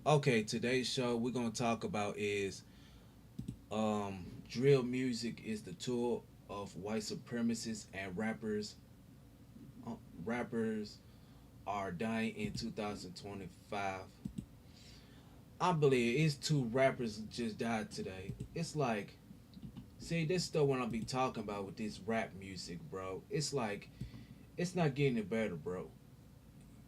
Okay, today's show we're gonna talk about is drill music is the tool of white supremacists and rappers. Uh, rappers are dying in 2025. I believe it's two rappers just died today. It's like, see, this stuff what I'll be talking about with this rap music, bro. It's like, it's not getting it better, bro.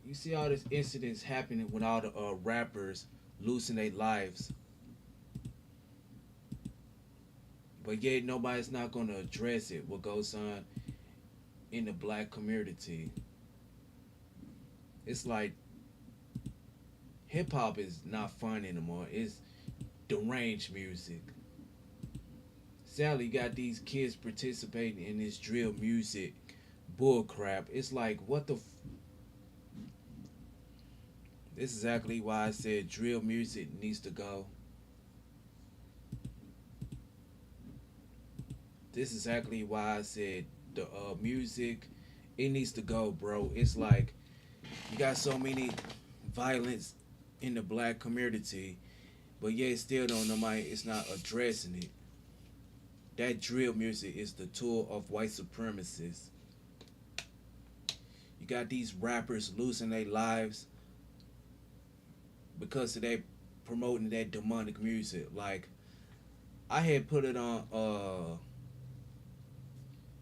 You see all these incidents happening with all the rappers losing their lives, but yet nobody's not gonna address it. What goes on in the black community? It's like hip hop is not fun anymore. It's deranged music. Sadly, you got these kids participating in this drill music bull crap. It's like what the. This is exactly why I said drill music needs to go. This is exactly why I said the music it needs to go, bro. It's like you got so many violence in the black community, but yet still don't nobody it's not addressing it. That drill music is the tool of white supremacists. You got these rappers losing their lives because of they promoting that demonic music. Like I had put it on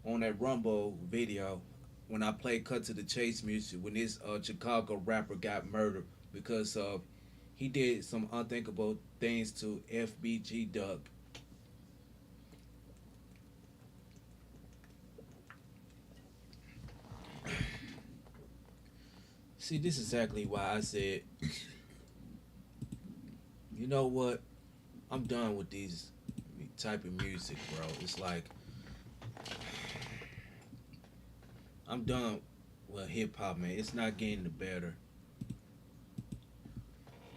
that Rumble video when I played Cut to the Chase music when this Chicago rapper got murdered because he did some unthinkable things to FBG Duck. See, this is exactly why I said, you know what? I'm done with these type of music, bro. It's like I'm done with hip hop, man. It's not getting better.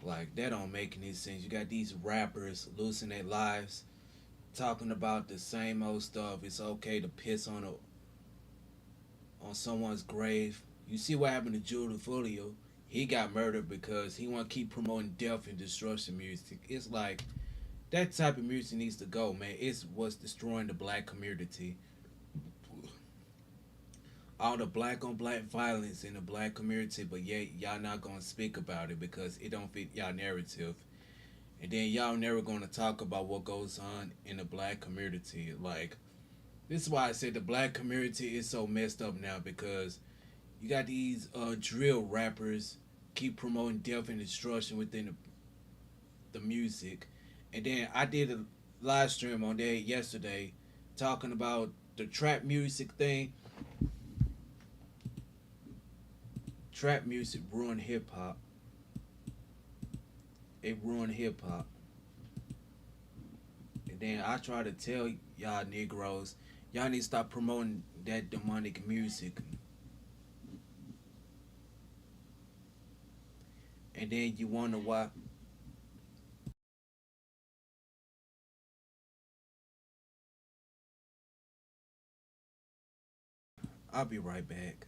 Like that don't make any sense. You got these rappers losing their lives, talking about the same old stuff. It's okay to piss on someone's grave. You see what happened to Julie Folio? He got murdered because he want to keep promoting death and destruction music. It's like that type of music needs to go, man. It's what's destroying the black community. All the black on black violence in the black community, but yet y'all not gonna speak about it because it don't fit y'all narrative. And then y'all never gonna talk about what goes on in the black community. Like this is why I said the black community is so messed up now because you got these drill rappers keep promoting death and destruction within the music. And then I did a live stream on there yesterday talking about the trap music thing. Trap music ruined hip hop. It ruined hip hop. And then I try to tell y'all Negroes, y'all need to stop promoting that demonic music. And then you wonder why. I'll be right back.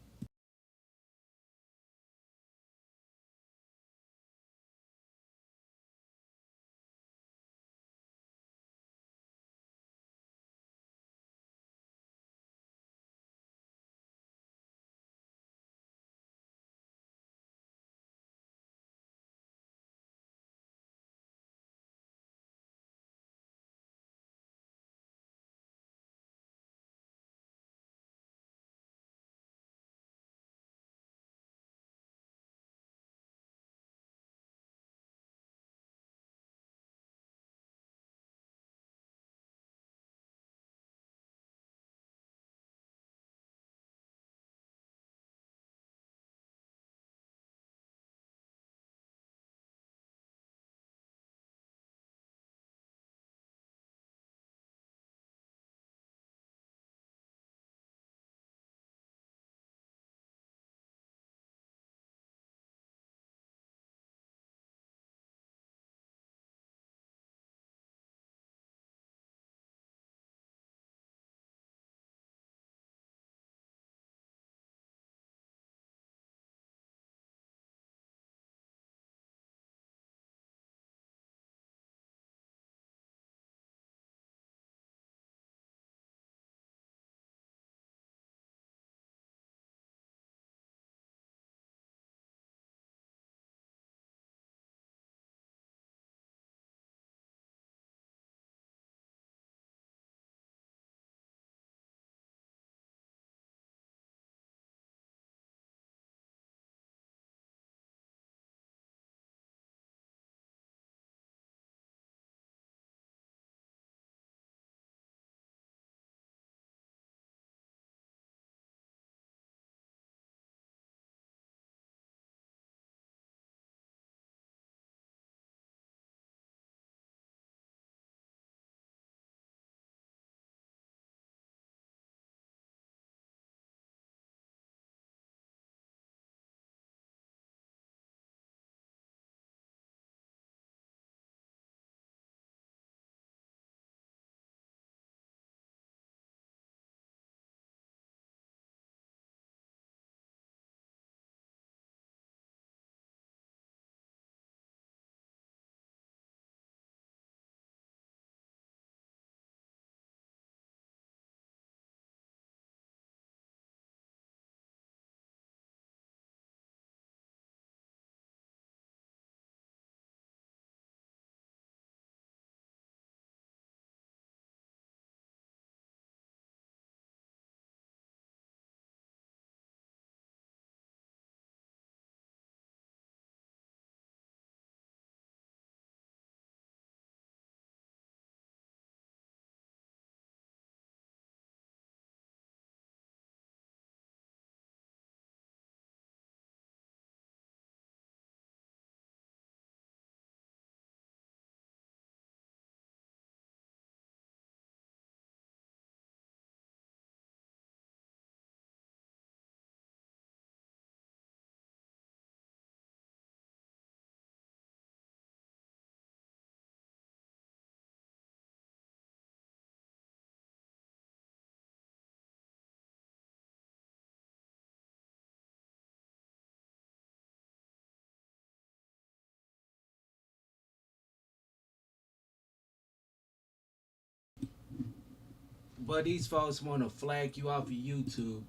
But these folks want to flag you off of YouTube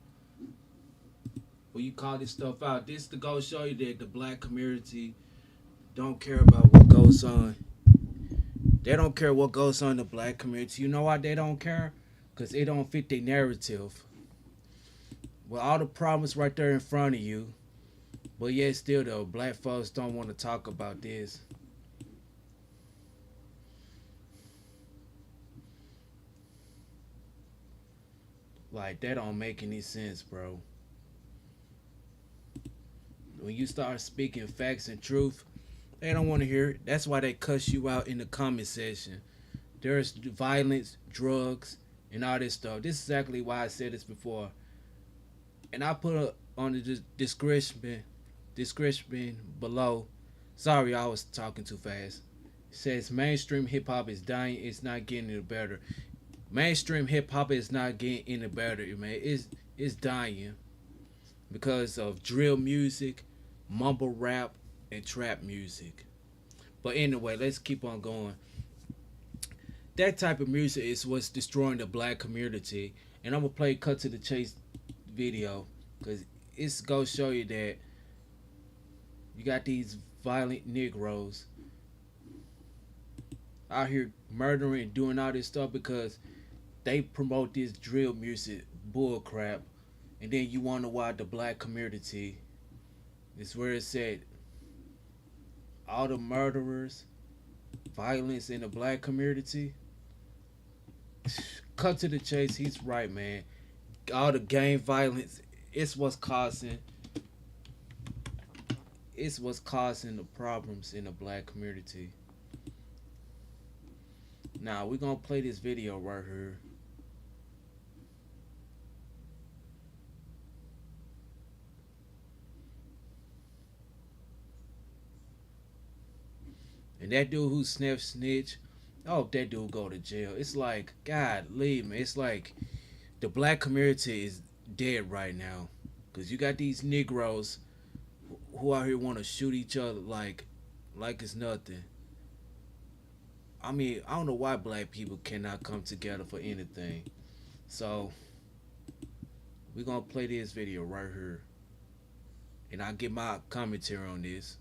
when you call this stuff out. This to go show you that the black community don't care about what goes on. They don't care what goes on in the black community. You know why they don't care? Because it don't fit their narrative. With all the problems right there in front of you, but yet still though, black folks don't want to talk about this. Like, that don't make any sense, bro. When you start speaking facts and truth, they don't want to hear it. That's why they cuss you out in the comment section. There's violence, drugs, and all this stuff. This is exactly why I said this before. And I put it on the description below. Sorry, I was talking too fast. It says mainstream hip hop is dying. It's not getting any better. Mainstream hip hop is not getting any better, man. It's dying because of drill music, mumble rap, and trap music. But anyway, let's keep on going. That type of music is what's destroying the black community. And I'm gonna play Cut to the Chase video because it's gonna show you that you got these violent Negroes out here murdering and doing all this stuff because they promote this drill music bull crap, and then you wonder why the black community is where it said all the murderers, violence in the black community. Cut to the chase, he's right, man. All the gang violence, it's what's causing the problems in the black community. Now we're gonna play this video right here. And that dude who sniffed snitch, I hope that dude go to jail. It's like, God, leave me. It's like the black community is dead right now. Because you got these Negroes who out here want to shoot each other like it's nothing. I mean, I don't know why black people cannot come together for anything. So, we're going to play this video right here. And I'll get my commentary on this.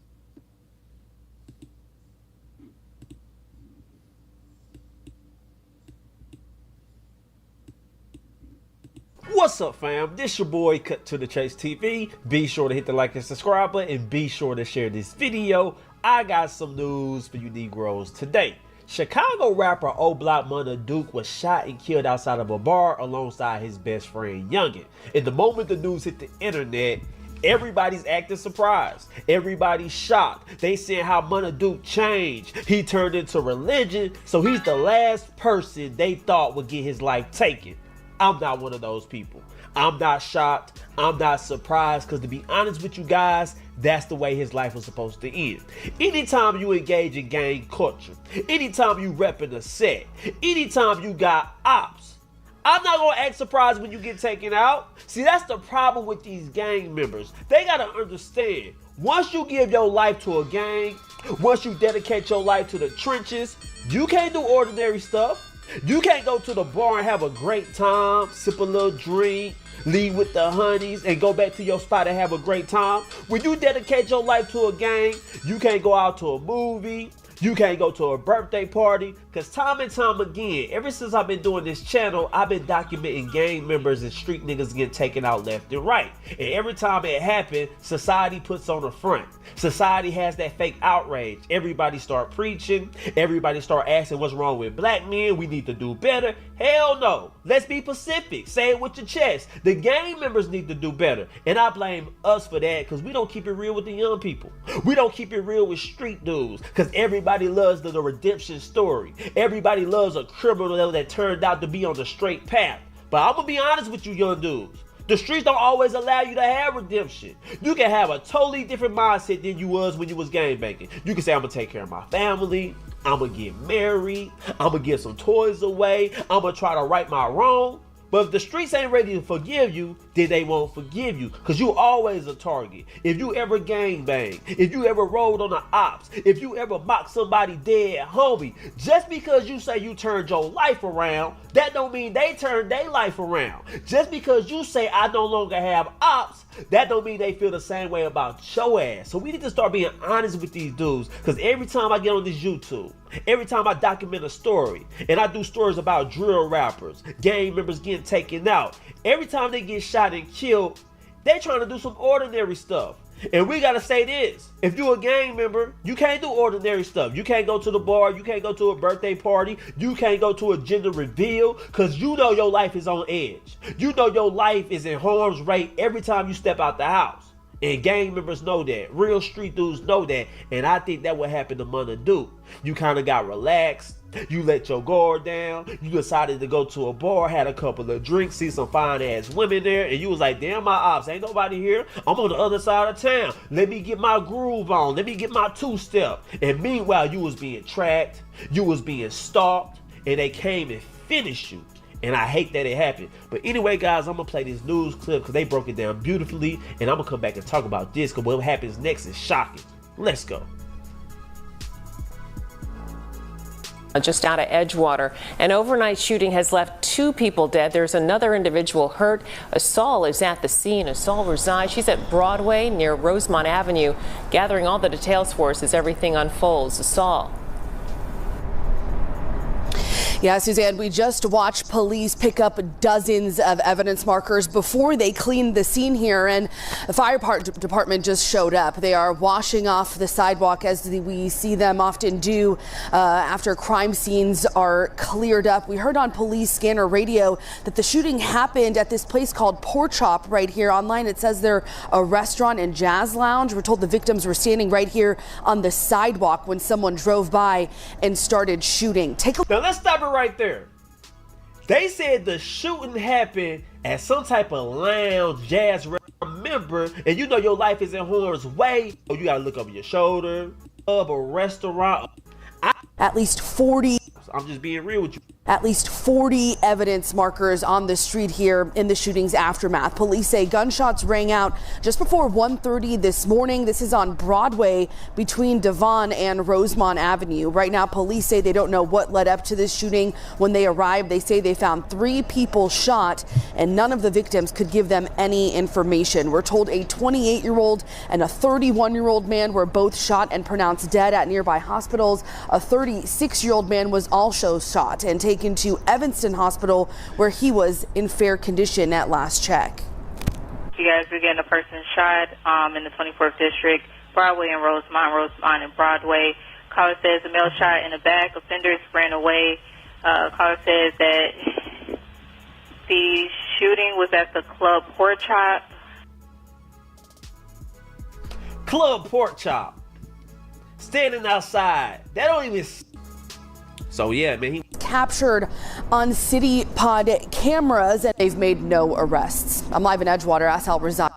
What's up, fam? This your boy Cut to the Chase TV. Be sure to hit the like and subscribe button and be sure to share this video. I got some news for you Negroes today. Chicago rapper O Block Mona Duke was shot and killed outside of a bar alongside his best friend Youngin. And the moment the news hit the internet, everybody's acting surprised. Everybody's shocked. They saying how Mona Duke changed. He turned into religion, so he's the last person they thought would get his life taken. I'm not one of those people. I'm not shocked. I'm not surprised because to be honest with you guys, that's the way his life was supposed to end. Anytime you engage in gang culture, anytime you repping a set, anytime you got ops, I'm not going to act surprised when you get taken out. See, that's the problem with these gang members. They got to understand, once you give your life to a gang, once you dedicate your life to the trenches, you can't do ordinary stuff. You can't go to the bar and have a great time, sip a little drink, leave with the honeys, and go back to your spot and have a great time. When you dedicate your life to a gang, you can't go out to a movie. You can't go to a birthday party, because time and time again, ever since I've been doing this channel, I've been documenting gang members and street niggas getting taken out left and right. And every time it happens, society puts on the front. Society has that fake outrage. Everybody start preaching. Everybody start asking what's wrong with black men. We need to do better. Hell no. Let's be Pacific. Say it with your chest. The gang members need to do better. And I blame us for that because we don't keep it real with the young people. We don't keep it real with street dudes because everybody loves the redemption story. Everybody loves a criminal that turned out to be on the straight path. But I'm going to be honest with you young dudes. The streets don't always allow you to have redemption. You can have a totally different mindset than you was when you was gangbanging. You can say, I'm going to take care of my family. I'm going to get married. I'm going to give some toys away. I'm going to try to right my wrong. But if the streets ain't ready to forgive you, then they won't forgive you. Because you always a target. If you ever gangbang, if you ever rolled on the ops, if you ever mocked somebody dead, homie, just because you say you turned your life around, that don't mean they turned their life around. Just because you say I no longer have ops, that don't mean they feel the same way about your ass. So we need to start being honest with these dudes. Because every time I get on this YouTube, every time I document a story, and I do stories about drill rappers, gang members getting taken out, every time they get shot and killed, they trying to do some ordinary stuff. And we gotta say this: if you a gang member, you can't do ordinary stuff. You can't go to the bar, you can't go to a birthday party, you can't go to a gender reveal, because you know your life is on edge. You know your life is in harm's way every time you step out the house. And gang members know that. Real street dudes know that. And I think that what happened to Mother Duke. You kind of got relaxed. You let your guard down. You decided to go to a bar, had a couple of drinks, see some fine ass women there, and you was like, damn, my ops, ain't nobody here. I'm on the other side of town. Let me get my groove on. Let me get my two-step. And meanwhile, you was being tracked. You was being stalked. And they came and finished you. And I hate that it happened. But anyway, guys, I'm going to play this news clip because they broke it down beautifully. And I'm going to come back and talk about this because what happens next is shocking. Let's go. Just out of Edgewater. An overnight shooting has left 2 people dead. There's another individual hurt. Asal is at the scene. Asal resides. She's at Broadway near Rosemont Avenue, gathering all the details for us as everything unfolds. Asal. Yeah, Suzanne, we just watched police pick up dozens of evidence markers before they cleaned the scene here, and the fire department just showed up. They are washing off the sidewalk as we see them often do after crime scenes are cleared up. We heard on police scanner radio that the shooting happened at this place called Pork Chop right here. Online it says they're a restaurant and jazz lounge. We're told the victims were standing right here on the sidewalk when someone drove by and started shooting. Now let's stop it right there. They said the shooting happened at some type of lounge, jazz remember, and you know your life is in harm's way. You gotta look over your shoulder, of a restaurant. At least 40. I'm just being real with you. At least 40 evidence markers on the street here in the shooting's aftermath. Police say gunshots rang out just before 1:30 this morning. This is on Broadway between Devon and Rosemont Avenue. Right now, police say they don't know what led up to this shooting. When they arrived, they say they found 3 people shot, and none of the victims could give them any information. We're told a 28-year-old and a 31-year-old man were both shot and pronounced dead at nearby hospitals. A 36-year-old man was also shot and taken to Evanston Hospital, where he was in fair condition at last check. You guys are getting a person shot in the 24th District, Broadway and Rosemont and Broadway. Caller says a male shot in the back. Offenders ran away. Caller says that the shooting was at the club Pork Chop. Club Pork Chop. Standing outside. That don't even... So yeah, man, he captured on City Pod cameras, and they've made no arrests. I'm live in Edgewater. Asal resides.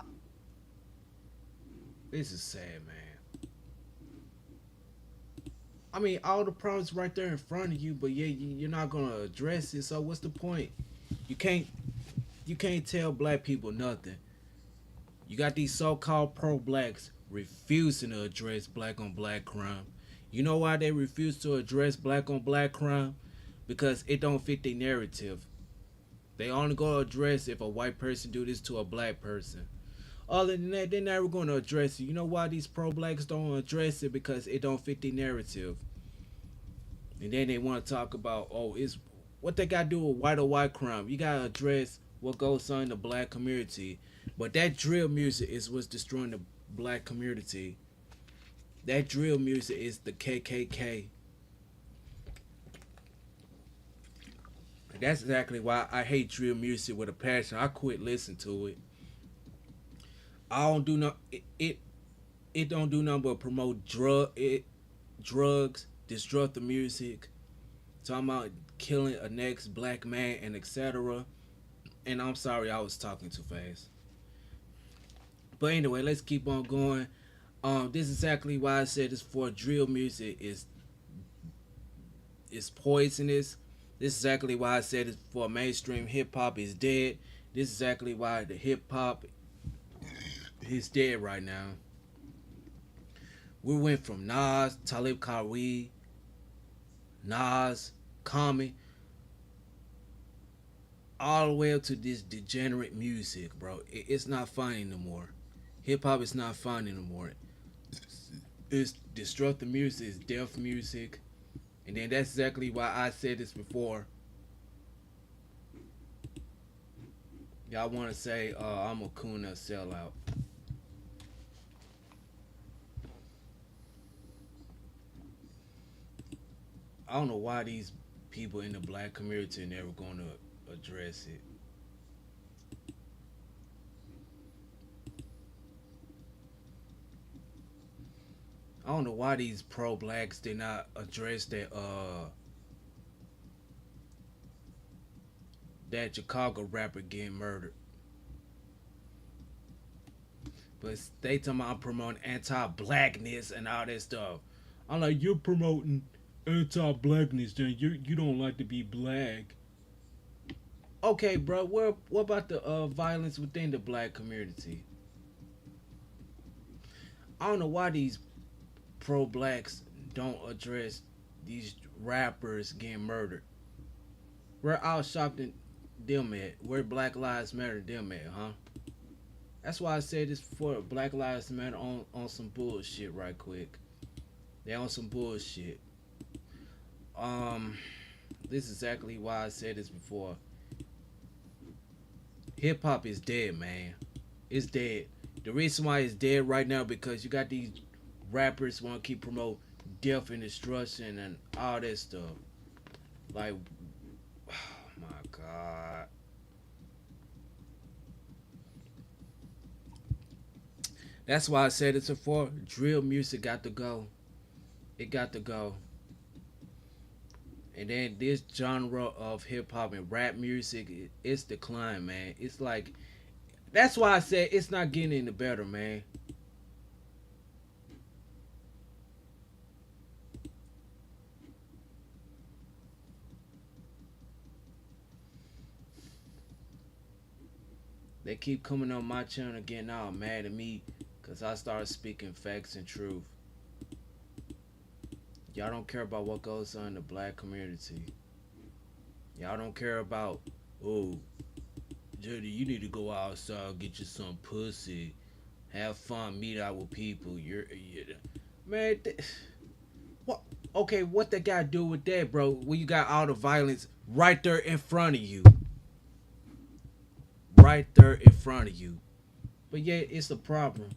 This is sad, man. I mean, all the problems right there in front of you, but yeah, you're not gonna address it. So what's the point? You can't tell black people nothing. You got these so-called pro-blacks refusing to address black on black crime. You know why they refuse to address black on black crime? Because it don't fit their narrative. They only gonna address if a white person do this to a black person. Other than that, they're never gonna address it. You know why these pro-blacks don't address it? Because it don't fit their narrative. And then they want to talk about, oh, it's what they got to do with white or white crime. You gotta address what goes on in the black community. But that drill music is what's destroying the black community. That drill music is the KKK. And that's exactly why I hate drill music with a passion. I quit listening to it. I don't do no it don't do nothing but promote drugs, destructive music, talking about killing a next black man and etc. And I'm sorry I was talking too fast. But anyway, let's keep on going. This is exactly why I said this before. Drill music is poisonous. This is exactly why I said it for mainstream hip hop is dead. This is exactly why the hip hop is dead right now. We went from Nas, Talib Kweli, Nas, Common, all the way up to this degenerate music, bro. It's not fun anymore. Hip hop is not fun anymore. It's destructive music, it's death music. And then that's exactly why I said this before. Y'all want to say I'm a Kuna sellout. I don't know why these people in the black community are never going to address it. I don't know why these pro-blacks did not address that Chicago rapper getting murdered. But they talking about I'm promoting anti-blackness and all that stuff. I'm like, you're promoting anti-blackness, then you don't like to be black. Okay, bro. What about the violence within the black community? I don't know why these pro-blacks don't address these rappers getting murdered. Where all shocked them at? Where Black Lives Matter them at, huh? That's why I said this before. Black Lives Matter on some bullshit right quick. They on some bullshit. This is exactly why I said this before. Hip hop is dead, man. It's dead. The reason why it's dead right now because you got these rappers want to keep promote death and destruction and all that stuff. Like, oh my god. That's why I said it's before. Drill music got to go. It got to go. And then this genre of hip hop and rap music, it's declined, man. It's like, that's why I said it's not getting any better, man. They keep coming on my channel getting all mad at me because I started speaking facts and truth. Y'all don't care about what goes on in the black community. Y'all don't care about, oh, Judy, you need to go outside, get you some pussy, have fun, meet out with people. You're man, what? Okay, what they got to do with that, bro? When you got all the violence right there in front of you, right there in front of you. But yeah, it's a problem.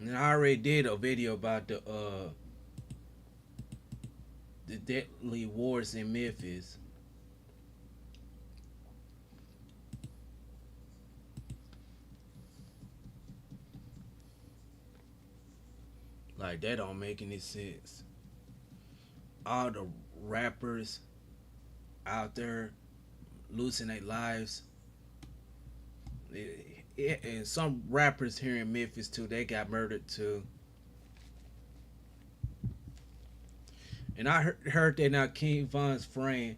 And I already did a video about the deadly wars in Memphis. Like that don't make any sense. All the rappers out there losing their lives. And some rappers here in Memphis too, they got murdered too. And I heard that now King Von's friend,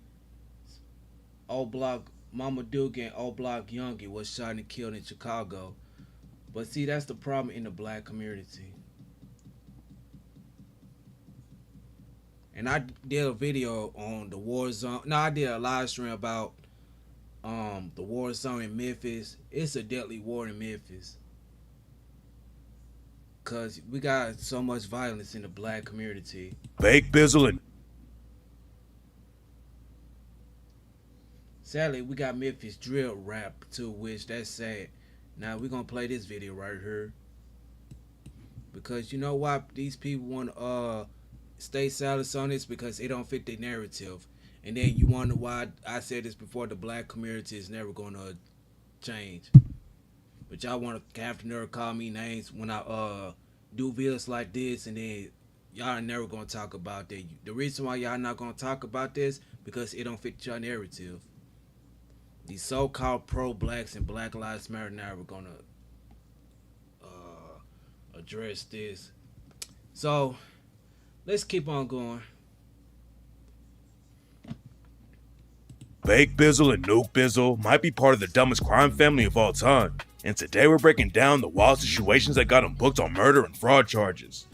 old block Mama Duke and old block Youngie was shot and killed in Chicago. But see, that's the problem in the black community. And I did a video on the war zone. No, I did a live stream about the war zone in Memphis. It's a deadly war in Memphis. Cause we got so much violence in the black community. Fake bizzling. Sadly, we got Memphis drill rap too, which that's sad. Now we're gonna play this video right here. Because you know why these people wanna stay silent on this? Because it don't fit their narrative. And then you wonder why I said this before, the black community is never gonna change. But y'all wanna have the nerve call me names when I do videos like this, and then y'all are never gonna talk about that. The reason why y'all not gonna talk about this because it don't fit your narrative. these so-called pro-blacks and Black Lives Matter now we're gonna address this. So let's keep on going. Bake Bizzle and Nuke Bizzle might be part of the dumbest crime family of all time, and today we're breaking down the wild situations that got them booked on murder and fraud charges.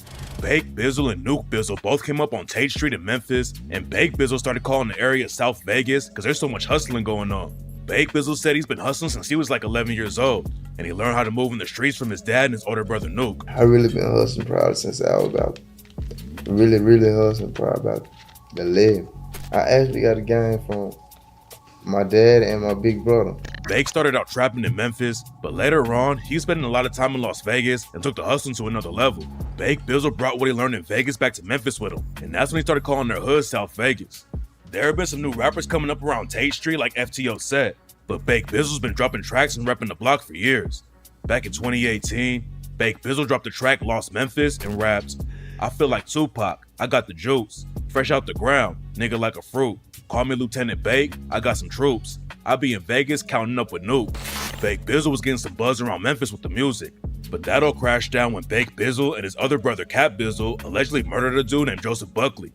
Bake Bizzle and Nuke Bizzle both came up on Tate Street in Memphis, and Bake Bizzle started calling the area South Vegas because there's so much hustling going on. Bake Bizzle said he's been hustling since he was like 11 years old, and he learned how to move in the streets from his dad and his older brother Nuke. I really been hustling probably since I was about, really hustling probably about 11. I actually got a game from my dad and my big brother. Bake started out trapping in Memphis, but later on, he was spending a lot of time in Las Vegas and took the hustling to another level. Bake Bizzle brought what he learned in Vegas back to Memphis with him, and that's when he started calling their hood South Vegas. There have been some new rappers coming up around Tate Street like FTO said, but Bake Bizzle's been dropping tracks and repping the block for years. Back in 2018, Bake Bizzle dropped the track Lost Memphis and raps, "I feel like Tupac, I got the juice, fresh out the ground, nigga like a fruit. Call me Lieutenant Bake, I got some troops. I be in Vegas counting up with Nuke." Bake Bizzle was getting some buzz around Memphis with the music, but that all crashed down when Bake Bizzle and his other brother Cap Bizzle allegedly murdered a dude named Joseph Buckley.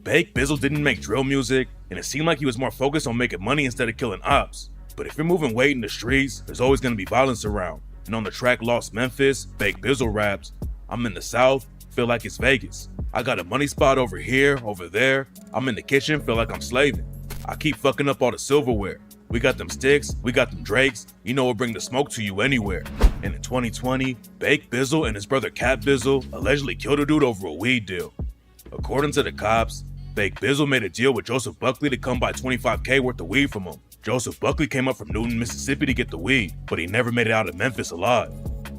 Bake Bizzle didn't make drill music, and it seemed like he was more focused on making money instead of killing ops. But if you're moving weight in the streets, there's always gonna be violence around. And on the track Lost Memphis, Bake Bizzle raps, "I'm in the South, feel like it's Vegas. I got a money spot over here, over there. I'm in the kitchen, feel like I'm slaving. I keep fucking up all the silverware. We got them sticks, we got them Drakes, you know we'll bring the smoke to you anywhere." And in 2020, Bake Bizzle and his brother Cap Bizzle allegedly killed a dude over a weed deal. According to the cops, Bake Bizzle made a deal with Joseph Buckley to come buy $25K worth of weed from him. Joseph Buckley came up from Newton, Mississippi to get the weed, but he never made it out of Memphis alive.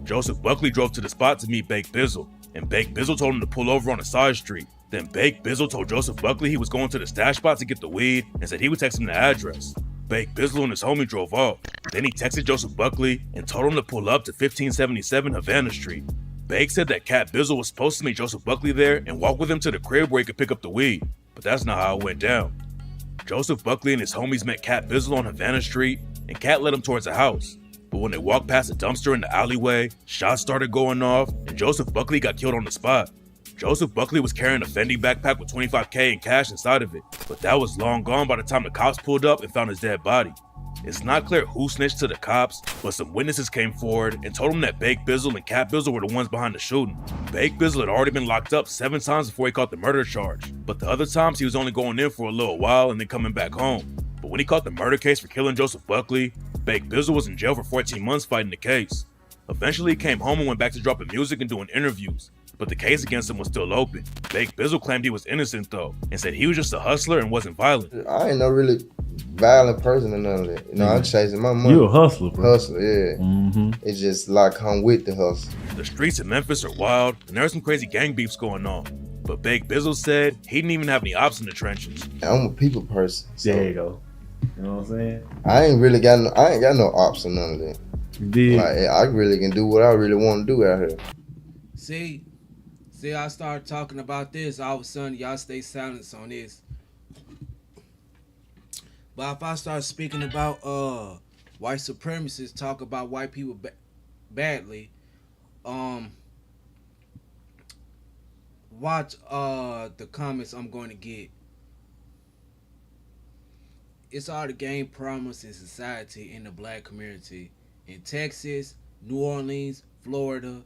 Joseph Buckley drove to the spot to meet Bake Bizzle, and Bake Bizzle told him to pull over on a side street. Then Bake Bizzle told Joseph Buckley he was going to the stash spot to get the weed and said he would text him the address. Bake Bizzle and his homie drove off. Then he texted Joseph Buckley and told him to pull up to 1577 Havana Street. Bake said that Cap Bizzle was supposed to meet Joseph Buckley there and walk with him to the crib where he could pick up the weed, but that's not how it went down. Joseph Buckley and his homies met Cap Bizzle on Havana Street, and Cat led him towards the house. But when they walked past a dumpster in the alleyway, shots started going off, and Joseph Buckley got killed on the spot. Joseph Buckley was carrying a Fendi backpack with $25K in cash inside of it, but that was long gone by the time the cops pulled up and found his dead body. It's not clear who snitched to the cops, but some witnesses came forward and told them that Bake Bizzle and Cap Bizzle were the ones behind the shooting. Bake Bizzle had already been locked up 7 times before he caught the murder charge, but the other times he was only going in for a little while and then coming back home. But when he caught the murder case for killing Joseph Buckley, Bake Bizzle was in jail for 14 months fighting the case. Eventually he came home and went back to dropping music and doing interviews, but the case against him was still open. Bake Bizzle claimed he was innocent though, and said he was just a hustler and wasn't violent. I ain't no really violent person or none of that. You know, I'm chasing my money. You a hustler, bro. Hustler, yeah. It's just like come with the hustle. The streets in Memphis are wild, and there are some crazy gang beefs going on. But Bake Bizzle said he didn't even have any ops in the trenches. I'm a people person. So There you go. You know what I'm saying? I ain't got no ops or none of that. You did. Like, I really can do what I really want to do out here. See, I start talking about this, all of a sudden y'all stay silent on this. But if I start speaking about white supremacists talk about white people badly, watch the comments I'm going to get. It's all the game problems in society in the black community in Texas, New Orleans, Florida,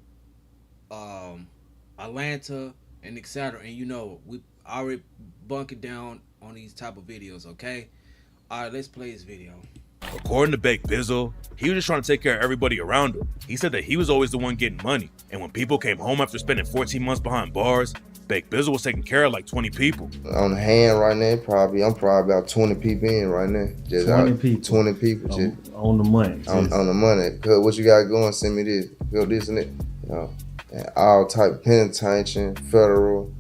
Atlanta, and etc. And you know, we already bunking down on these type of videos, okay? Alright, let's play this video. According to Bake Bizzle, he was just trying to take care of everybody around him. He said that he was always the one getting money, and when people came home after spending 14 months behind bars, Bake Bizzle was taking care of like 20 people. On the hand right now, I'm probably about 20 people in right now. Just 20 people. 20 people. Just On the money. on the money. Cause what you got going, send me this. Go this and that. You know, and all type penitentiary, federal,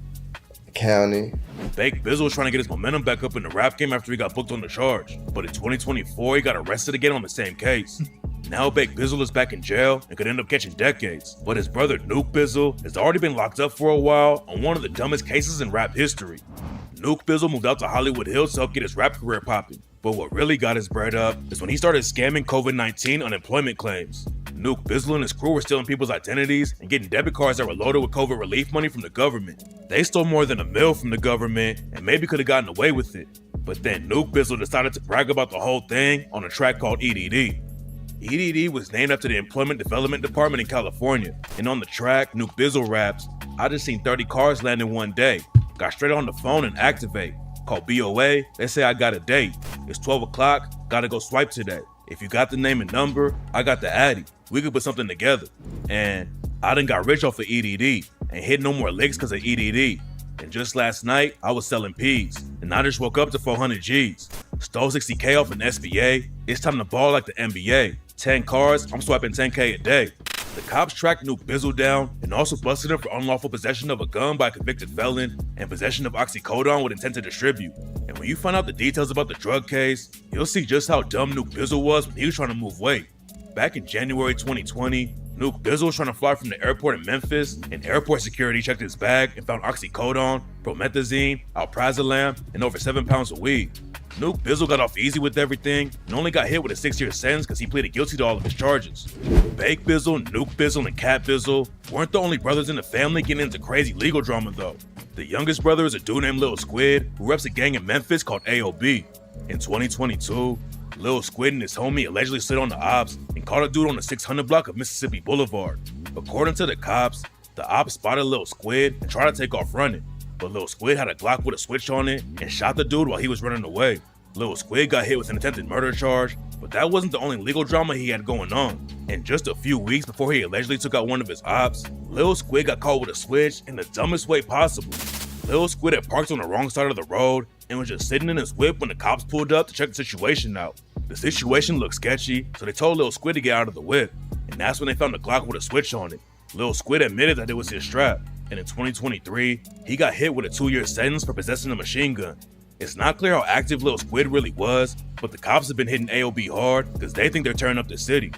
county. Bake Bizzle was trying to get his momentum back up in the rap game after he got booked on the charge. But in 2024, he got arrested again on the same case. Now Bake Bizzle is back in jail and could end up catching decades. But his brother Nuke Bizzle has already been locked up for a while on one of the dumbest cases in rap history. Nuke Bizzle moved out to Hollywood Hills to help get his rap career popping. But what really got his bread up is when he started scamming COVID-19 unemployment claims. Nuke Bizzle and his crew were stealing people's identities and getting debit cards that were loaded with COVID relief money from the government. They stole more than $1 million from the government and maybe could have gotten away with it. But then Nuke Bizzle decided to brag about the whole thing on a track called EDD. EDD was named after the Employment Development Department in California. And on the track, Nuke Bizzle raps, "I just seen 30 cars land in one day. Got straight on the phone and activate. Call BOA, they say I got a date. It's 12 o'clock, gotta go swipe today. If you got the name and number, I got the Addy. We could put something together." And I done got rich off of EDD and hit no more licks cause of EDD. And just last night, I was selling peas and I just woke up to 400 G's. Stole 60K off an SBA. It's time to ball like the NBA. 10 cars, I'm swiping 10K a day. The cops tracked Nuke Bizzle down and also busted him for unlawful possession of a gun by a convicted felon and possession of oxycodone with intent to distribute. And when you find out the details about the drug case, you'll see just how dumb Nuke Bizzle was when he was trying to move weight. Back in January 2020, Nuke Bizzle was trying to fly from the airport in Memphis, and airport security checked his bag and found oxycodone, promethazine, alprazolam, and over 7 pounds of weed. Nuke Bizzle got off easy with everything and only got hit with a 6-year sentence because he pleaded guilty to all of his charges. Bake Bizzle, Nuke Bizzle, and Cat Bizzle weren't the only brothers in the family getting into crazy legal drama though. The youngest brother is a dude named Lil Squid who reps a gang in Memphis called AOB. In 2022, Lil Squid and his homie allegedly slid on the ops and caught a dude on the 600 block of Mississippi Boulevard. According to the cops, the ops spotted Lil Squid and tried to take off running, but Lil Squid had a Glock with a switch on it and shot the dude while he was running away. Lil Squid got hit with an attempted murder charge, but that wasn't the only legal drama he had going on. And just a few weeks before he allegedly took out one of his ops, Lil Squid got caught with a switch in the dumbest way possible. Lil Squid had parked on the wrong side of the road and was just sitting in his whip when the cops pulled up to check the situation out. The situation looked sketchy, so they told Lil Squid to get out of the whip, and that's when they found a Glock with a switch on it. Lil Squid admitted that it was his strap, and in 2023, he got hit with a 2-year sentence for possessing a machine gun. It's not clear how active Lil Squid really was, but the cops have been hitting AOB hard because they think they're tearing up the city.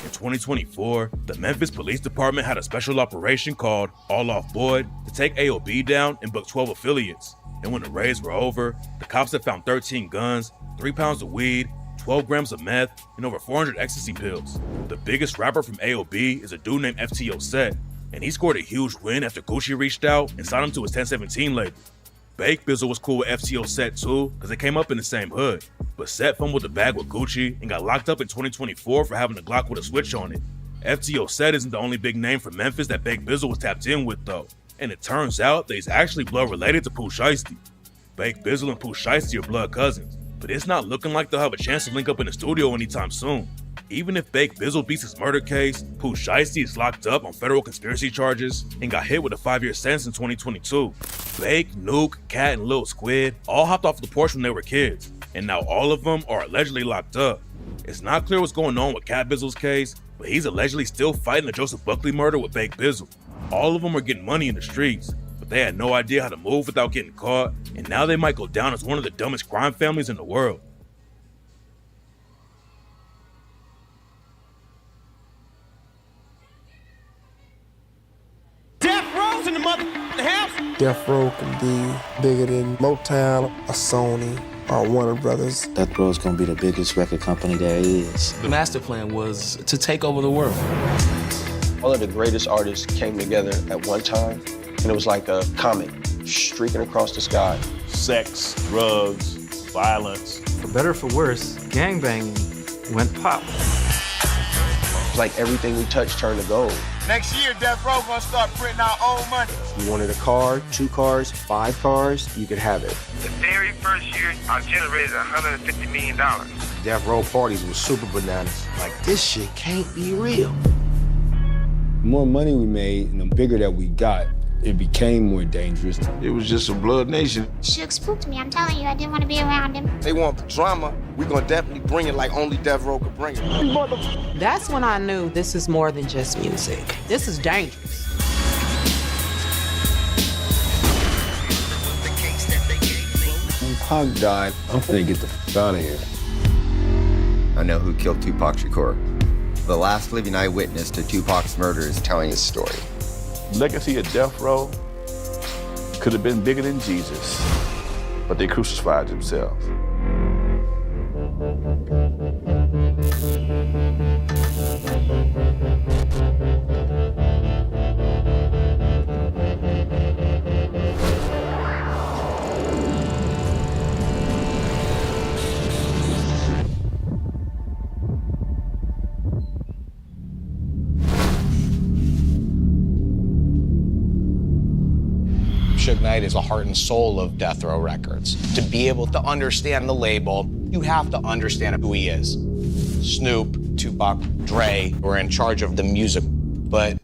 In 2024, the Memphis Police Department had a special operation called All Off Boyd to take AOB down and book 12 affiliates. And when the raids were over, the cops had found 13 guns, 3 pounds of weed, 12 grams of meth, and over 400 ecstasy pills. The biggest rapper from AOB is a dude named FTO Set, and he scored a huge win after Gucci reached out and signed him to his 1017 label. Bake Bizzle was cool with FTO Set too, because they came up in the same hood. But Set fumbled the bag with Gucci and got locked up in 2024 for having a Glock with a switch on it. FTO Set isn't the only big name from Memphis that Bake Bizzle was tapped in with though. And it turns out that he's actually blood related to Pooh Shiesty. Bake Bizzle and Pooh Shiesty are blood cousins, but it's not looking like they'll have a chance to link up in the studio anytime soon. Even if Bake Bizzle beats his murder case, Pooh Shiesty is locked up on federal conspiracy charges and got hit with a 5-year sentence in 2022. Bake, Nuke, Cat, and Lil Squid all hopped off the porch when they were kids, and now all of them are allegedly locked up. It's not clear what's going on with Cat Bizzle's case, but he's allegedly still fighting the Joseph Buckley murder with Bake Bizzle. All of them are getting money in the streets, but they had no idea how to move without getting caught, and now they might go down as one of the dumbest crime families in the world. Death Row can be bigger than Motown, or Sony, or Warner Brothers. Death Row is going to be the biggest record company there is. The master plan was to take over the world. All of the greatest artists came together at one time, and it was like a comet streaking across the sky. Sex, drugs, violence. For better or for worse, gangbanging went pop. It's like everything we touched turned to gold. Next year, Death Row gonna start printing our own money. You wanted a car, 2 cars, 5 cars, you could have it. The very first year, I generated $150 million. Death Row parties were super bananas. Like, this shit can't be real. The more money we made and the bigger that we got, it became more dangerous. It was just a blood nation. Suge spooked me, I'm telling you, I didn't want to be around him. They want the drama, we're gonna definitely bring it like only Death Row could bring it. That's when I knew this is more than just music. This is dangerous. When Pac died, I'm finna get the f out of here. I know who killed Tupac Shakur. The last living eyewitness to Tupac's murder is telling his story. Legacy of Death Row could have been bigger than Jesus, but they crucified themselves. Suge Knight is the heart and soul of Death Row Records. To be able to understand the label, you have to understand who he is. Snoop, Tupac, Dre were in charge of the music, but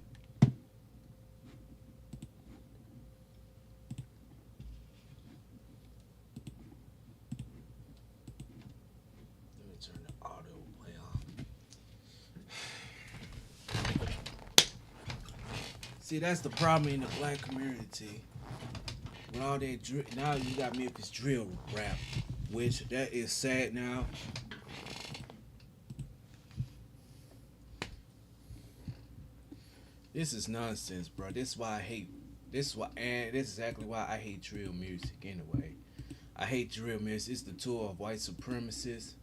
See, that's the problem in the black community. With all that now you got Memphis drill rap, which that is sad now. This is nonsense, bro. This is why I hate. This is why, and this is exactly why I hate drill music. Anyway, I hate drill music. It's the tool of white supremacists.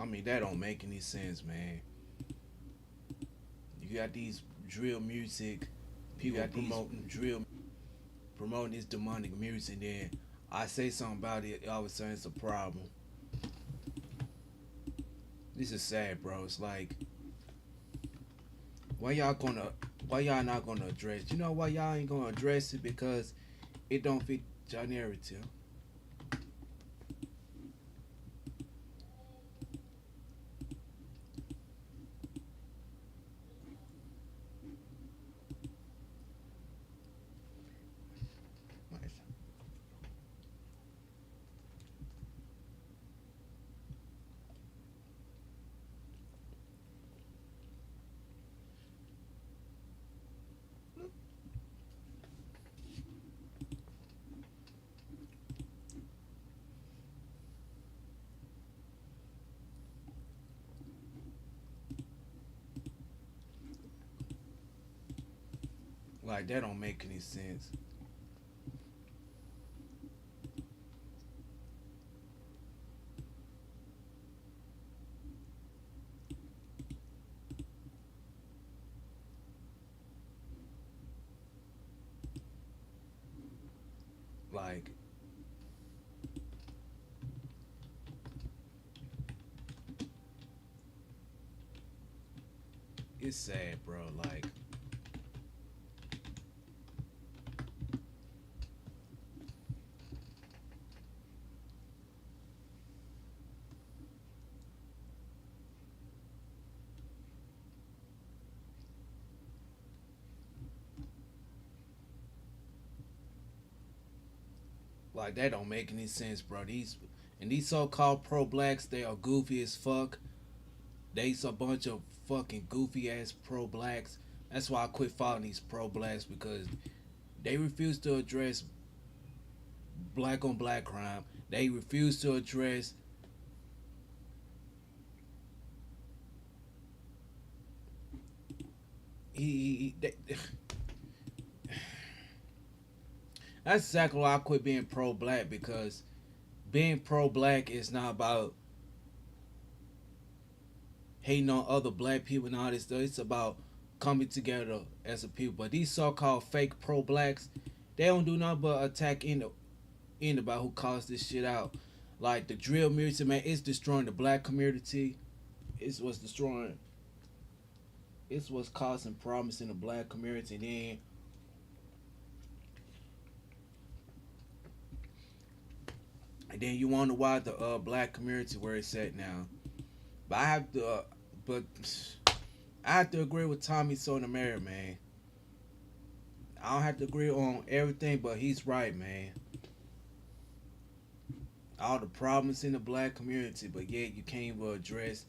I mean, that don't make any sense, man. You got these drill music, people promoting this demonic music, and then I say something about it, all of a sudden it's a problem. This is sad, bro. It's like, why y'all not gonna address? You know why y'all ain't gonna address it? Because it don't fit your narrative. Like, that don't make any sense. Like, it's sad, bro. Like, that don't make any sense, bro. These so-called pro-blacks, they are goofy as fuck. They's a bunch of fucking goofy ass pro-blacks. That's why I quit following these pro-blacks, because they refuse to address black on black crime. They refuse to address that's exactly why I quit being pro-black, because being pro-black is not about hating on other black people and all this stuff. It's about coming together as a people. But these so-called fake pro-blacks, they don't do nothing but attack anybody who calls this shit out. Like, the drill music, man, it's destroying the black community. It's what's causing problems in the black community. And then you wonder why the black community where it's at now. But I have to agree with Tommy Sotomayor, man. I don't have to agree on everything, but he's right, man. All the problems in the black community, but yet you can't even address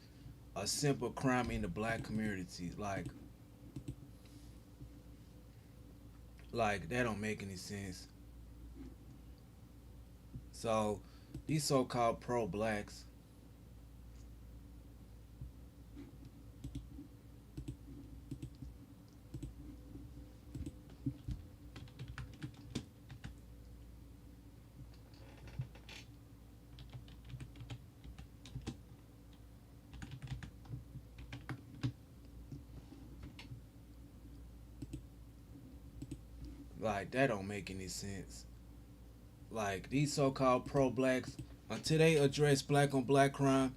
a simple crime in the black community. Like that don't make any sense. So these so-called pro-blacks, like that don't make any sense. Like these so-called pro-blacks, until they address black on black crime,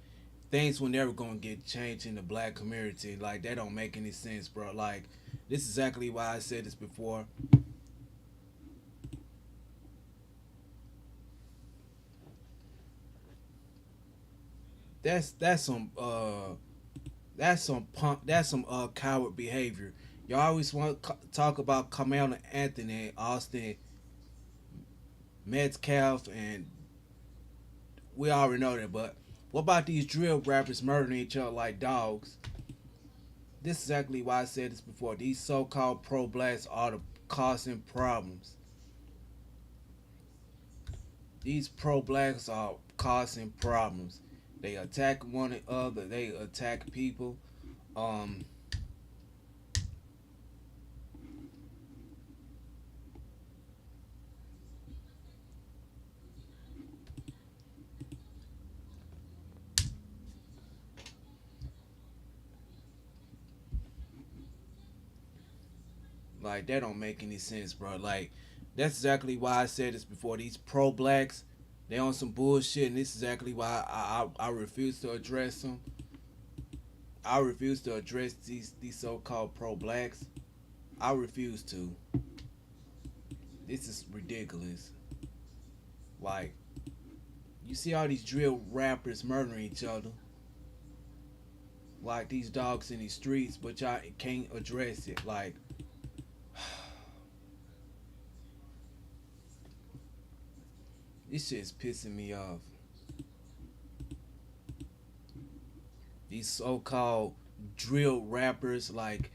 things will never gonna get changed in the black community. Like that don't make any sense, bro. Like this is exactly why I said this before. That's some coward behavior. Y'all always want to talk about Carmelo Anthony, Austin Metcalf, and we already know that. But what about these drill rappers murdering each other like dogs? This is exactly why I said this before. These so-called pro-blacks are the causing problems. These pro-blacks are causing problems. They attack one another. They attack people. Um, like that don't make any sense, bro. Like that's exactly why I said this before. These pro-blacks, they on some bullshit, and this is exactly why I refuse to address them. I refuse to address these so-called pro-blacks. I refuse to. This is ridiculous. Like, you see all these drill rappers murdering each other. Like these dogs in these streets, but y'all can't address it. Like, this shit is pissing me off. These so-called drill rappers, like,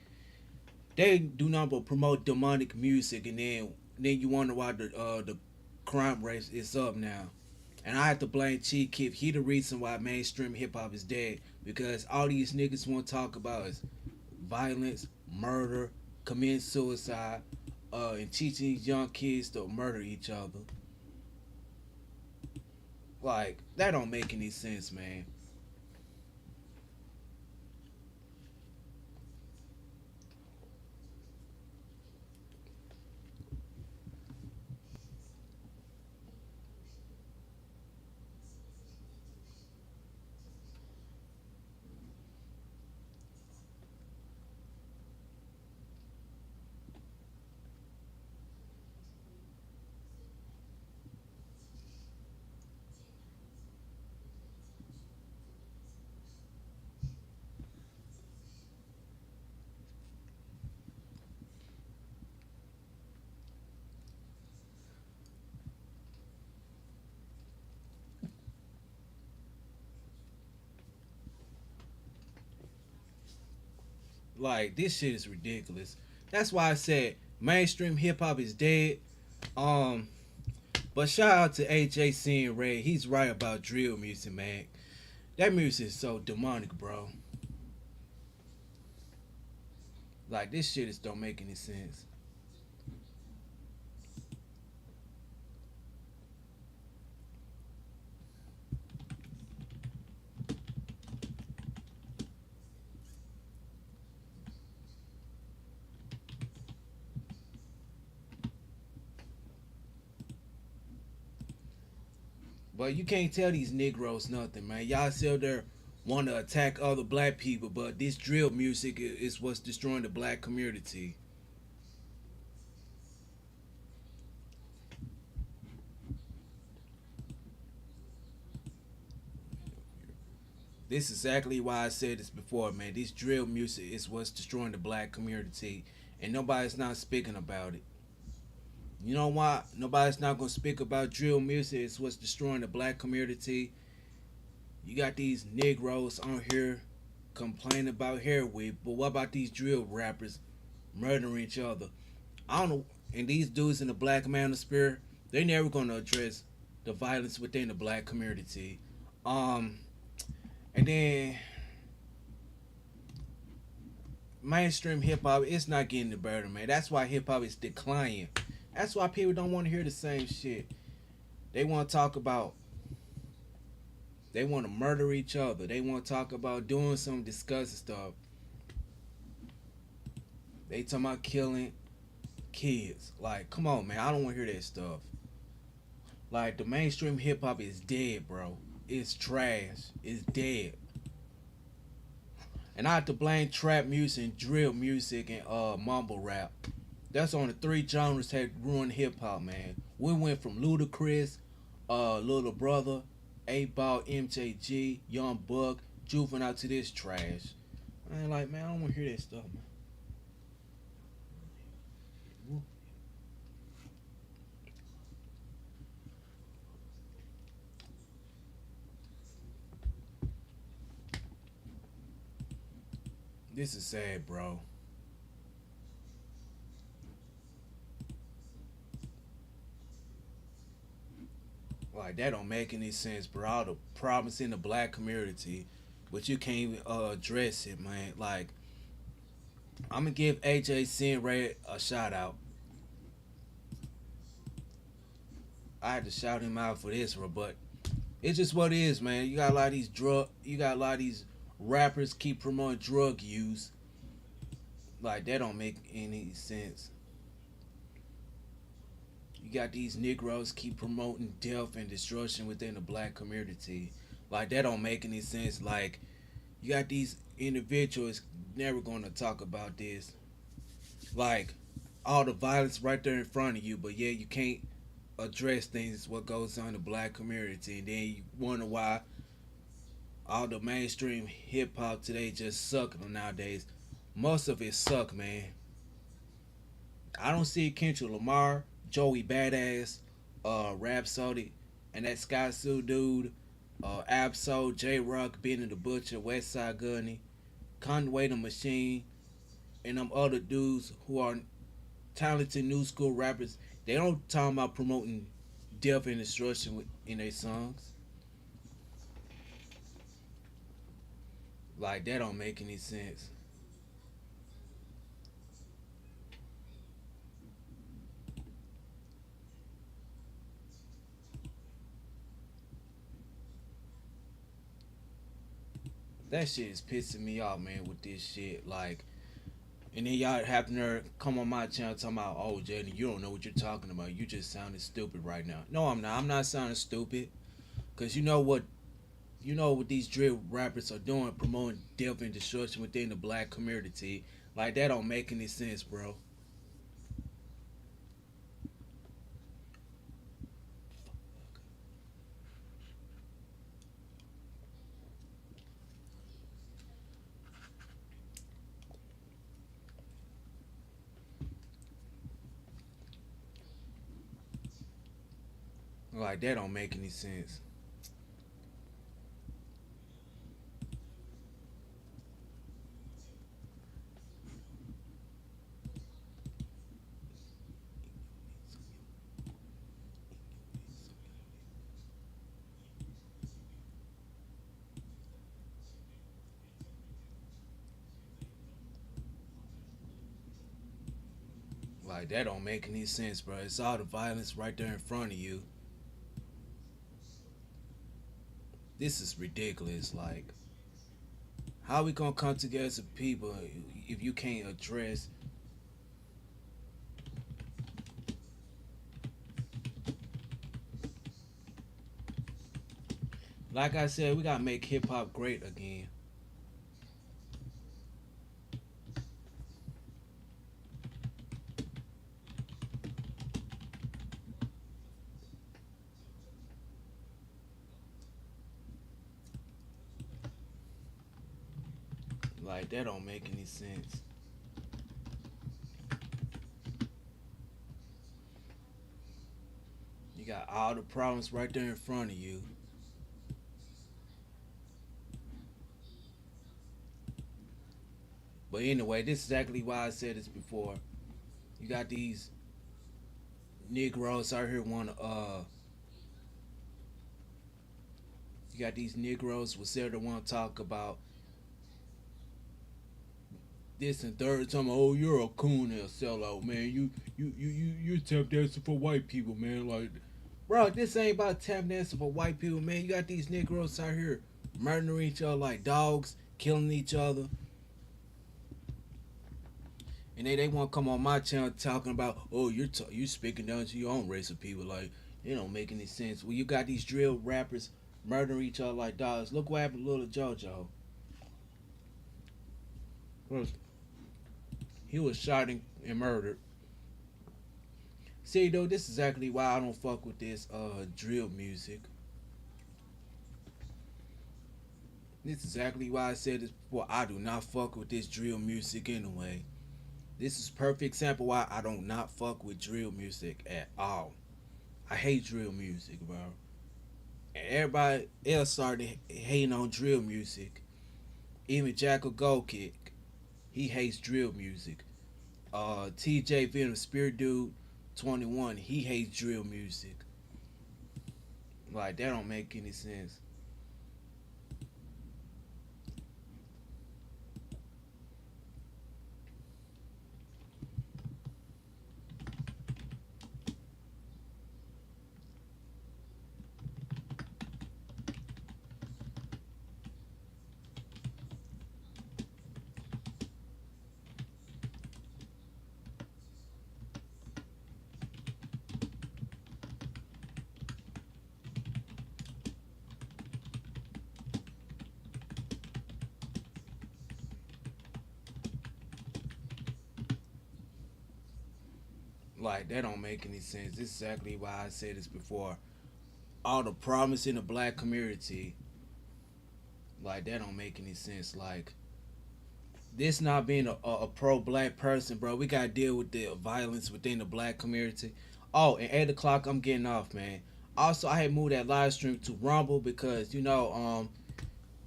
they do nothing but promote demonic music, and then you wonder why the crime rate is up now. And I have to blame Chief Keef. He the reason why mainstream hip hop is dead, because all these niggas want to talk about is violence, murder, committing suicide, and teaching these young kids to murder each other. Like that don't make any sense, man. Like this shit is ridiculous. That's why I said mainstream hip hop is dead. Um, but shout out to HAC and Ray. He's right about drill music, man. That music is so demonic, bro. Like this shit just don't make any sense. But you can't tell these Negroes nothing, man. Y'all still there want to attack other black people, but this drill music is what's destroying the black community. This is exactly why I said this before, man. This drill music is what's destroying the black community, and nobody's not speaking about it. You know why? Nobody's not gonna speak about drill music. It's what's destroying the black community. You got these Negroes on here complaining about hair whip, but what about these drill rappers murdering each other? I don't know. And these dudes in the Black Manosphere, they never gonna address the violence within the black community. Um, and then mainstream hip hop, it's not getting the better, man. That's why hip hop is declining. That's why people don't want to hear the same shit. They want to talk about. They want to murder each other. They want to talk about doing some disgusting stuff. They talking about killing kids. Like, come on, man. I don't want to hear that stuff. Like the mainstream hip hop is dead, bro. It's trash. It's dead. And I have to blame trap music and drill music and mumble rap. That's on the three genres that ruined hip hop, man. We went from Ludacris, Little Brother, 8 Ball, MJG, Young Buck, Juvenile to this trash. I ain't like, man, I don't want to hear that stuff, man. This is sad, bro. Like that don't make any sense, bro. All the problems in the black community, but you can't even address it, man. Like I'm gonna give AJ Sinray a shout out. I had to shout him out for this, bro, but it's just what it is, man. You got a lot of these rappers keep promoting drug use. Like that don't make any sense. You got these Negroes keep promoting death and destruction within the black community. Like that don't make any sense. Like you got these individuals never gonna talk about this. Like all the violence right there in front of you, but yeah, you can't address things what goes on in the black community, and then you wonder why all the mainstream hip hop today just suck nowadays. Most of it suck, man. I don't see Kendrick Lamar, Joey Badass, Rhapsody, and that Sky Sue dude, Absol, J Rock, Benny the Butcher, Westside Gunny, Conway the Machine, and them other dudes who are talented new school rappers. They don't talk about promoting death and destruction in their songs. Like that don't make any sense. That shit is pissing me off, man, with this shit. Like, and then y'all happen to come on my channel talking about, oh, Jaden, you don't know what you're talking about. You just sounding stupid right now. No, I'm not. I'm not sounding stupid. Because you know what these drill rappers are doing, promoting death and destruction within the black community. Like, that don't make any sense, bro. Like, that don't make any sense. Like, that don't make any sense, bro. It's all the violence right there in front of you. This is ridiculous. Like, how we gonna come together as a people if you can't address like I said, we gotta make hip hop great again. Like that don't make any sense. You got all the problems right there in front of you. But anyway, this is exactly why I said this before. You got these Negroes out here you got these Negroes with there that wanna talk about this and third time, oh, you're a coon and a sellout, man. You tap dancing for white people, man. Like, bro, this ain't about tap dancing for white people, man. You got these Negroes out here murdering each other like dogs, killing each other. And they want to come on my channel talking about, oh, you speaking down to your own race of people. Like, It don't make any sense. When you got these drill rappers murdering each other like dogs. Look what happened to Little JoJo. He was shot and murdered. See, though, this is exactly why I don't fuck with this drill music. This is exactly why I said this before. I do not fuck with this drill music anyway. This is perfect example why I don't not fuck with drill music at all. I hate drill music, bro. And everybody else started hating on drill music. Even Jackal Gold Kick, he hates drill music. TJ Venom Spirit Dude 21, he hates drill music. Like, that don't make any sense. Like, that don't make any sense. This is exactly why I said this before. All the promise in the black community, like, that don't make any sense. Like, this not being a pro-black person, bro. We gotta deal with the violence within the black community. Oh, and 8 o'clock, I'm getting off, man. Also, I had moved that live stream to Rumble because,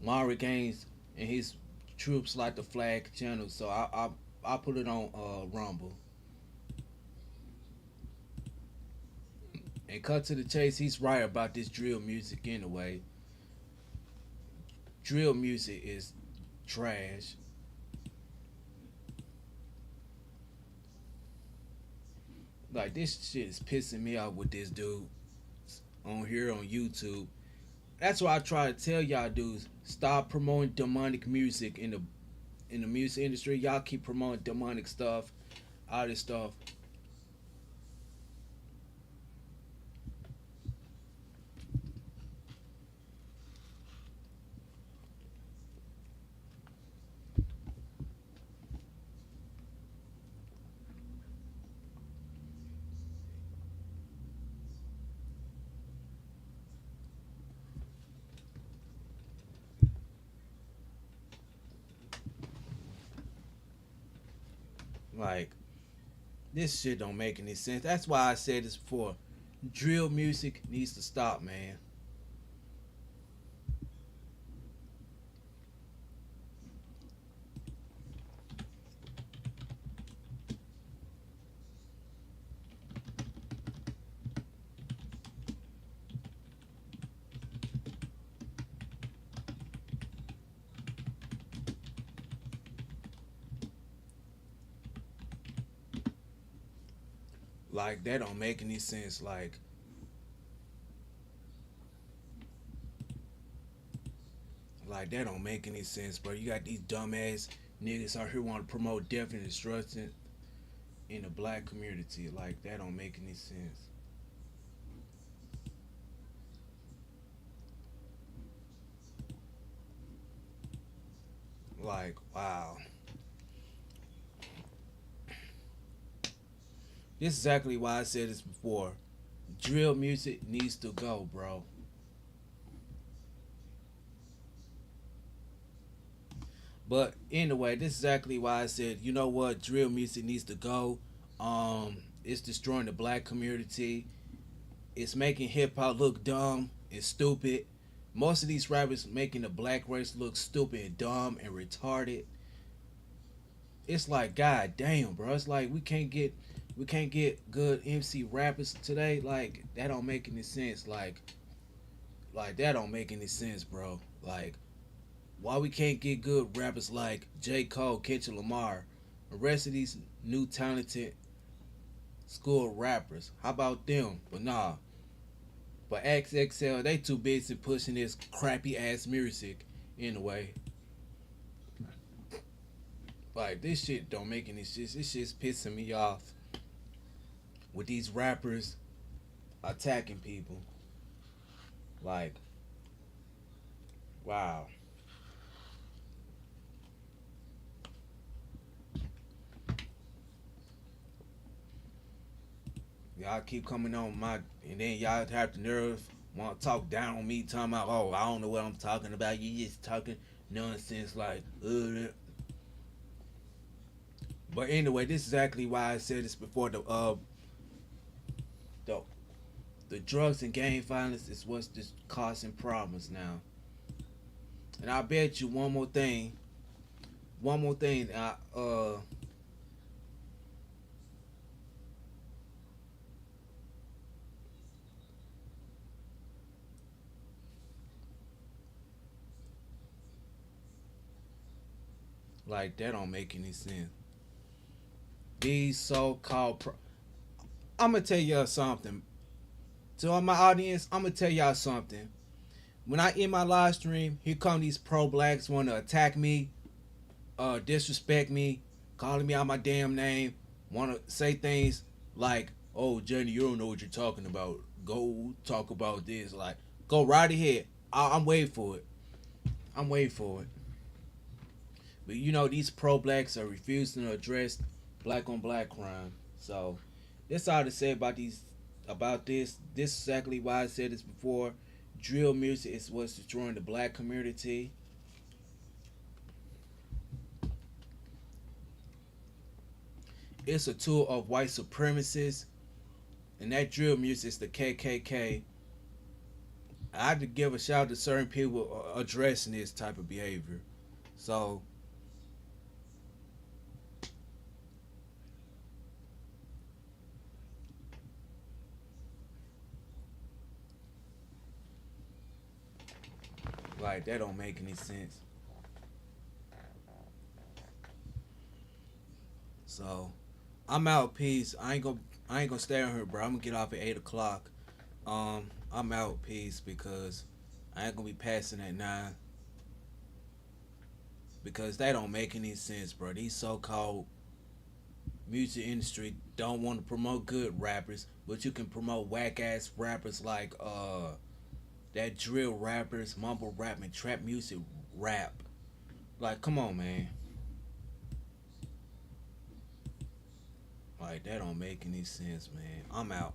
Mari Gaines and his troops like the flag channel, so I put it on Rumble. And cut to the chase, he's right about this drill music anyway. Drill music is trash. Like, this shit is pissing me off with this dude on here on YouTube. That's why I try to tell y'all dudes, stop promoting demonic music in the music industry. Y'all keep promoting demonic stuff, all this stuff. Like, this shit don't make any sense. That's why I said this before. Drill music needs to stop, man. Like, that don't make any sense. Like, that don't make any sense, bro. You got these dumbass niggas out here want to promote death and destruction in the black community. Like, that don't make any sense. Like, wow. This is exactly why I said this before. Drill music needs to go, bro. But anyway, this is exactly why I said, you know what, drill music needs to go. It's destroying the black community. It's making hip hop look dumb and stupid. Most of these rappers making the black race look stupid and dumb and retarded. It's like, god damn, bro. It's like we can't get good MC rappers today. Like, that don't make any sense. Like that don't make any sense, bro. Like, why we can't get good rappers like J. Cole, Kendrick Lamar, the rest of these new talented school rappers? How about them? But nah. But XXL, they too busy pushing this crappy ass music anyway. Like, this shit don't make any sense. This shit's pissing me off with these rappers attacking people. Like, wow. Y'all keep coming on my, and then y'all have the nerve want to talk down on me, talking about, oh, I don't know what I'm talking about. You just talking nonsense, like, But anyway, this is exactly why I said this before. The the drugs and gang violence is what's just causing problems now. And I bet you one more thing. Like that don't make any sense. These I'm gonna tell y'all something. To all my audience, I'm gonna tell y'all something. When I end my live stream, here come these pro-blacks want to attack me, disrespect me, calling me out my damn name, want to say things like, "Oh, Jenny, you don't know what you're talking about. Go talk about this." Like, go right ahead. I'm waiting for it. I'm waiting for it. But you know, these pro-blacks are refusing to address black on black crime. So that's all to say about this. This is exactly why I said this before. Drill music is what's destroying the black community. It's a tool of white supremacists, and that drill music is the KKK. I had to give a shout out to certain people addressing this type of behavior. So like that don't make any sense. So I'm out. Peace. I ain't gonna stay on here, bro. I'm gonna get off at 8 o'clock. I'm out. Peace, because I ain't gonna be passing at 9. Because they don't make any sense, bro. These so-called music industry don't want to promote good rappers, but you can promote whack ass rappers like that drill rappers, mumble rap, and trap music rap. Like, come on, man. Like, that don't make any sense, man. I'm out.